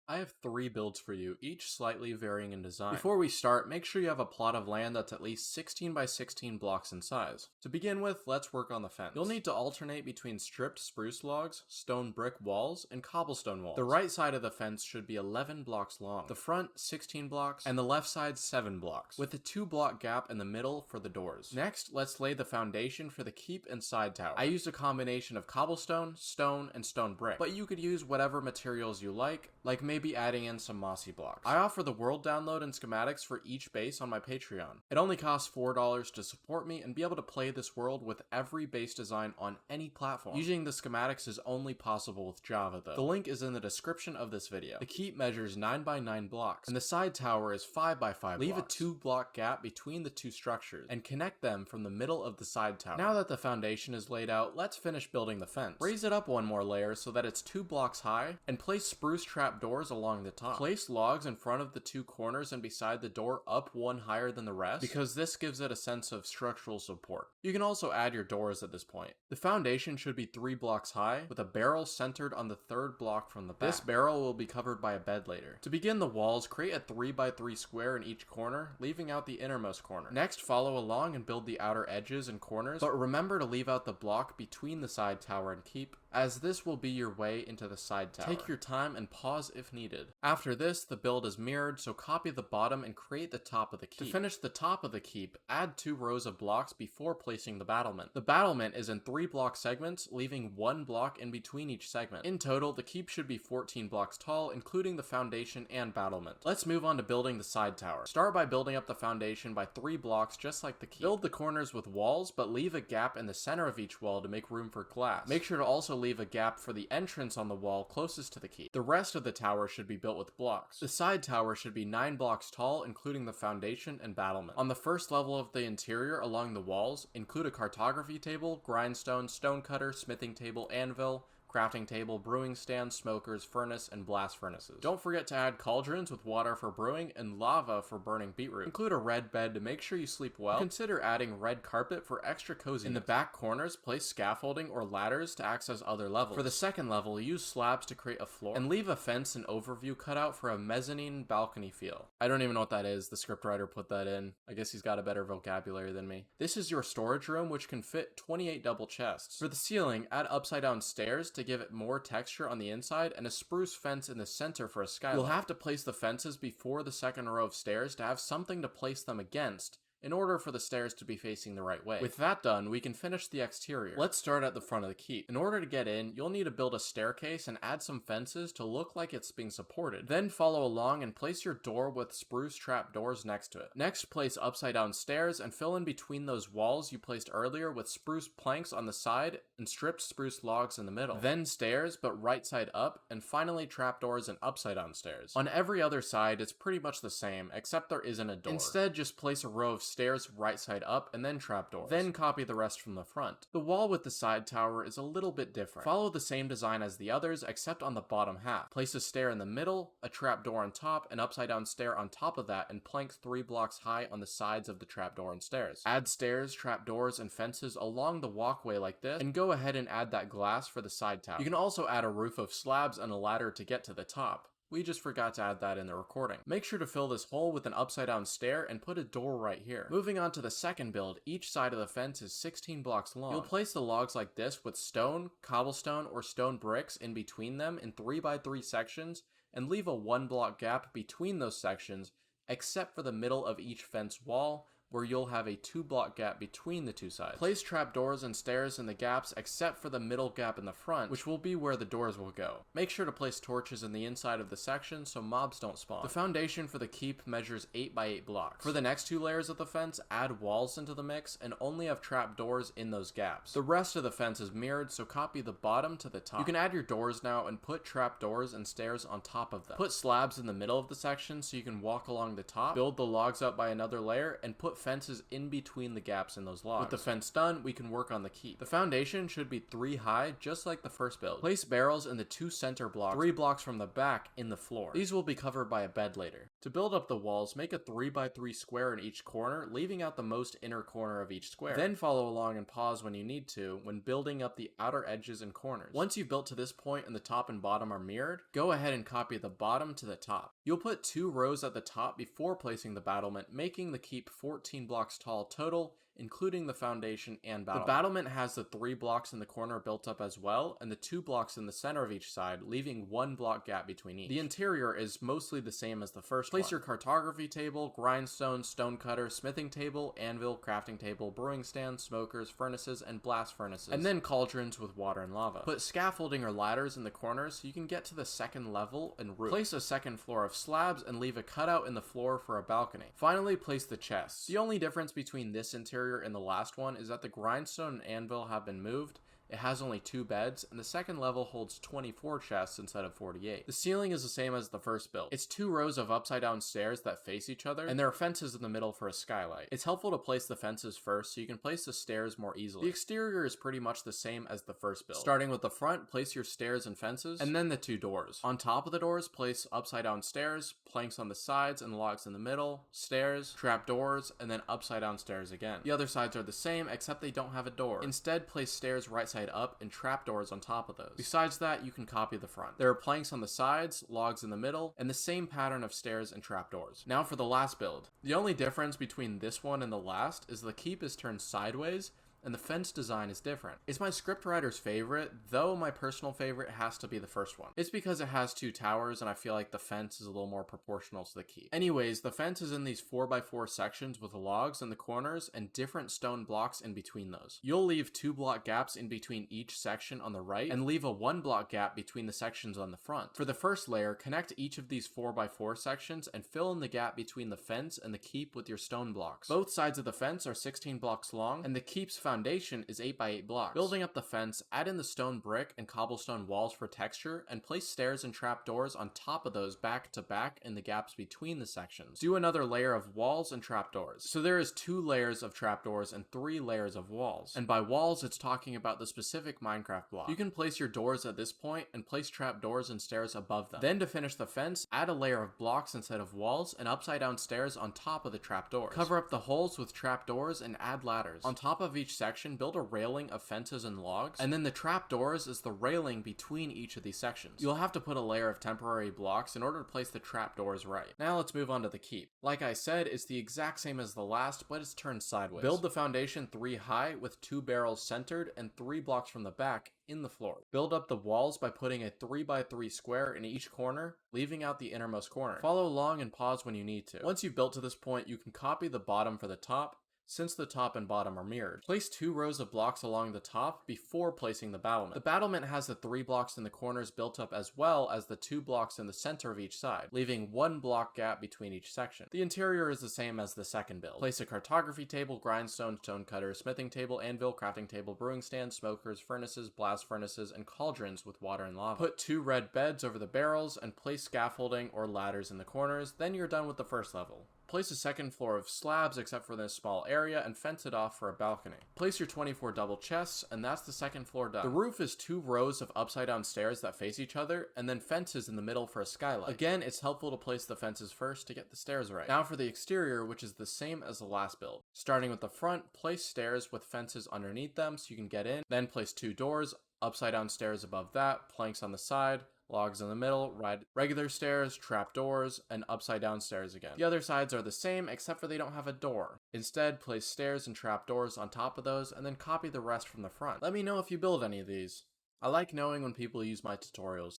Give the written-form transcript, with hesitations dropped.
I have 3 builds for you, each slightly varying in design. Before we start, make sure you have a plot of land that's at least 16 by 16 blocks in size. To begin with, let's work on the fence. You'll need to alternate between stripped spruce logs, stone brick walls, and cobblestone walls. The right side of the fence should be 11 blocks long, the front 16 blocks, and the left side 7 blocks, with a 2-block gap in the middle for the doors. Next, let's lay the foundation for the keep and side tower. I used a combination of cobblestone, stone, and stone brick, but you could use whatever materials you like maybe adding in some mossy blocks. I offer the world download and schematics for each base on my Patreon. It only costs $4 to support me and be able to play this world with every base design on any platform. Using the schematics is only possible with Java though. The link is in the description of this video. The keep measures 9 by 9 blocks, and the side tower is 5 by 5 Leave blocks. A 2-block gap between the two structures, and connect them from the middle of the side tower. Now that the foundation is laid out, let's finish building the fence. Raise it up one more layer so that it's 2 blocks high, and place spruce trap doors along the top. Place logs in front of the 2 corners and beside the door up one higher than the rest, because this gives it a sense of structural support. You can also add your doors at this point. The foundation should be 3 blocks high, with a barrel centered on the 3rd block from the back. This barrel will be covered by a bed later. To begin the walls, create a 3 by 3 square in each corner, leaving out the innermost corner. Next, follow along and build the outer edges and corners, but remember to leave out the block between the side tower and keep, as this will be your way into the side tower. Take your time and pause if needed. After this, the build is mirrored, so copy the bottom and create the top of the keep. To finish the top of the keep, add 2 rows of blocks before placing the battlement. The battlement is in 3 block segments, leaving 1 block in between each segment. In total, the keep should be 14 blocks tall, including the foundation and battlement. Let's move on to building the side tower. Start by building up the foundation by 3 blocks just like the keep. Build the corners with walls, but leave a gap in the center of each wall to make room for glass. Make sure to also leave a gap for the entrance on the wall closest to the keep. The rest of the tower should be built with blocks. The side tower should be 9 blocks tall, including the foundation and battlement. On the first level of the interior along the walls, include a cartography table, grindstone, stone cutter, smithing table, anvil, crafting table, brewing stand, smokers, furnace, and blast furnaces. Don't forget to add cauldrons with water for brewing and lava for burning beetroot. Include a red bed to make sure you sleep well. Consider adding red carpet for extra coziness. In the back corners, place scaffolding or ladders to access other levels. For the second level, use slabs to create a floor, and leave a fence and overview cutout for a mezzanine balcony feel. I don't even know what that is. The scriptwriter put that in. I guess he's got a better vocabulary than me. This is your storage room, which can fit 28 double chests. For the ceiling, add upside down stairs to give it more texture on the inside, and a spruce fence in the center for a skylight. You'll have to place the fences before the second row of stairs to have something to place them against, in order for the stairs to be facing the right way. With that done, we can finish the exterior. Let's start at the front of the keep. In order to get in, you'll need to build a staircase and add some fences to look like it's being supported. Then follow along and place your door with spruce trap doors next to it. Next, place upside down stairs and fill in between those walls you placed earlier with spruce planks on the side and stripped spruce logs in the middle. Then stairs, but right side up, and finally trapdoors and upside down stairs. On every other side, it's pretty much the same, except there isn't a door. Instead, just place a row of stairs right side up and then trapdoors. Then copy the rest from the front. The wall with the side tower is a little bit different. Follow the same design as the others except on the bottom half. Place a stair in the middle, a trapdoor on top, an upside down stair on top of that, and planks 3 blocks high on the sides of the trapdoor and stairs. Add stairs, trapdoors, and fences along the walkway like this, and go ahead and add that glass for the side tower. You can also add a roof of slabs and a ladder to get to the top. We just forgot to add that in the recording. Make sure to fill this hole with an upside down stair and put a door right here. Moving on to the second build, each side of the fence is 16 blocks long. You'll place the logs like this with stone, cobblestone, or stone bricks in between them in 3 by 3 sections, and leave a 1-block gap between those sections, except for the middle of each fence wall, where you'll have a 2-block gap between the 2 sides. Place trapdoors and stairs in the gaps except for the middle gap in the front, which will be where the doors will go. Make sure to place torches in the inside of the section so mobs don't spawn. The foundation for the keep measures 8 by 8 blocks. For the next 2 layers of the fence, add walls into the mix and only have trapdoors in those gaps. The rest of the fence is mirrored, so copy the bottom to the top. You can add your doors now and put trapdoors and stairs on top of them. Put slabs in the middle of the section so you can walk along the top, build the logs up by another layer, and put fences in between the gaps in those logs. With the fence done, we can work on the keep. The foundation should be 3 high, just like the first build. Place barrels in the 2 center blocks, 3 blocks from the back in the floor. These will be covered by a bed later. To build up the walls, make a 3x3 square in each corner, leaving out the most inner corner of each square. Then follow along and pause when you need to when building up the outer edges and corners. Once you've built to this point and the top and bottom are mirrored, go ahead and copy the bottom to the top. You'll put 2 rows at the top before placing the battlement, making the keep 14 blocks tall total, including the foundation and battlement. The battlement has the 3 blocks in the corner built up as well, and the 2 blocks in the center of each side, leaving 1 block gap between each. The interior is mostly the same as the first one. Place your cartography table, grindstone, stone cutter, smithing table, anvil, crafting table, brewing stand, smokers, furnaces, and blast furnaces, and then cauldrons with water and lava. Put scaffolding or ladders in the corners so you can get to the second level and roof. Place a second floor of slabs and leave a cutout in the floor for a balcony. Finally, place the chests. The only difference between this interior and the last one is that the grindstone and anvil have been moved. It has only 2 beds, and the second level holds 24 chests instead of 48. The ceiling is the same as the first build. It's 2 rows of upside down stairs that face each other, and there are fences in the middle for a skylight. It's helpful to place the fences first so you can place the stairs more easily. The exterior is pretty much the same as the first build. Starting with the front, place your stairs and fences, and then the 2 doors. On top of the doors, place upside down stairs, planks on the sides and logs in the middle, stairs, trap doors, and then upside down stairs again. The other sides are the same, except they don't have a door. Instead, place stairs right side up and trapdoors on top of those. Besides that, you can copy the front. There are planks on the sides, logs in the middle, and the same pattern of stairs and trapdoors. Now for the last build. The only difference between this one and the last is the keep is turned sideways, and the fence design is different. It's my scriptwriter's favorite, though my personal favorite has to be the first one. It's because it has 2 towers, and I feel like the fence is a little more proportional to the keep. Anyways, the fence is in these 4x4 sections with logs in the corners and different stone blocks in between those. You'll leave 2 block gaps in between each section on the right, and leave a 1 block gap between the sections on the front. For the first layer, connect each of these 4x4 sections and fill in the gap between the fence and the keep with your stone blocks. Both sides of the fence are 16 blocks long, and the keep's foundation is 8x8 blocks. Building up the fence, add in the stone brick and cobblestone walls for texture, and place stairs and trapdoors on top of those back to back in the gaps between the sections. Do another layer of walls and trapdoors. So there is 2 layers of trapdoors and 3 layers of walls. And by walls, it's talking about the specific Minecraft block. You can place your doors at this point and place trapdoors and stairs above them. Then to finish the fence, add a layer of blocks instead of walls and upside down stairs on top of the trapdoors. Cover up the holes with trapdoors and add ladders. On top of each section, build a railing of fences and logs, and then the trapdoors is the railing between each of these sections. You'll have to put a layer of temporary blocks in order to place the trapdoors right. Now let's move on to the keep. Like I said, it's the exact same as the last, but it's turned sideways. Build the foundation 3 high with 2 barrels centered and 3 blocks from the back in the floor. Build up the walls by putting a 3x3 square in each corner, leaving out the innermost corner. Follow along and pause when you need to. Once you've built to this point, you can copy the bottom for the top, since the top and bottom are mirrored. Place 2 rows of blocks along the top before placing the battlement. The battlement has the 3 blocks in the corners built up as well as the 2 blocks in the center of each side, leaving 1 block gap between each section. The interior is the same as the second build. Place a cartography table, grindstone, stone cutter, smithing table, anvil, crafting table, brewing stand, smokers, furnaces, blast furnaces, and cauldrons with water and lava. Put 2 red beds over the barrels and place scaffolding or ladders in the corners, then you're done with the first level. Place a second floor of slabs except for this small area and fence it off for a balcony. Place your 24 double chests, and that's the second floor done. The roof is 2 rows of upside down stairs that face each other, and then fences in the middle for a skylight. Again, it's helpful to place the fences first to get the stairs right. Now for the exterior, which is the same as the last build. Starting with the front, place stairs with fences underneath them so you can get in, then place 2 doors, upside down stairs above that, planks on the side, logs in the middle, regular stairs, trap doors, and upside down stairs again. The other sides are the same except for they don't have a door. Instead, place stairs and trap doors on top of those and then copy the rest from the front. Let me know if you build any of these. I like knowing when people use my tutorials.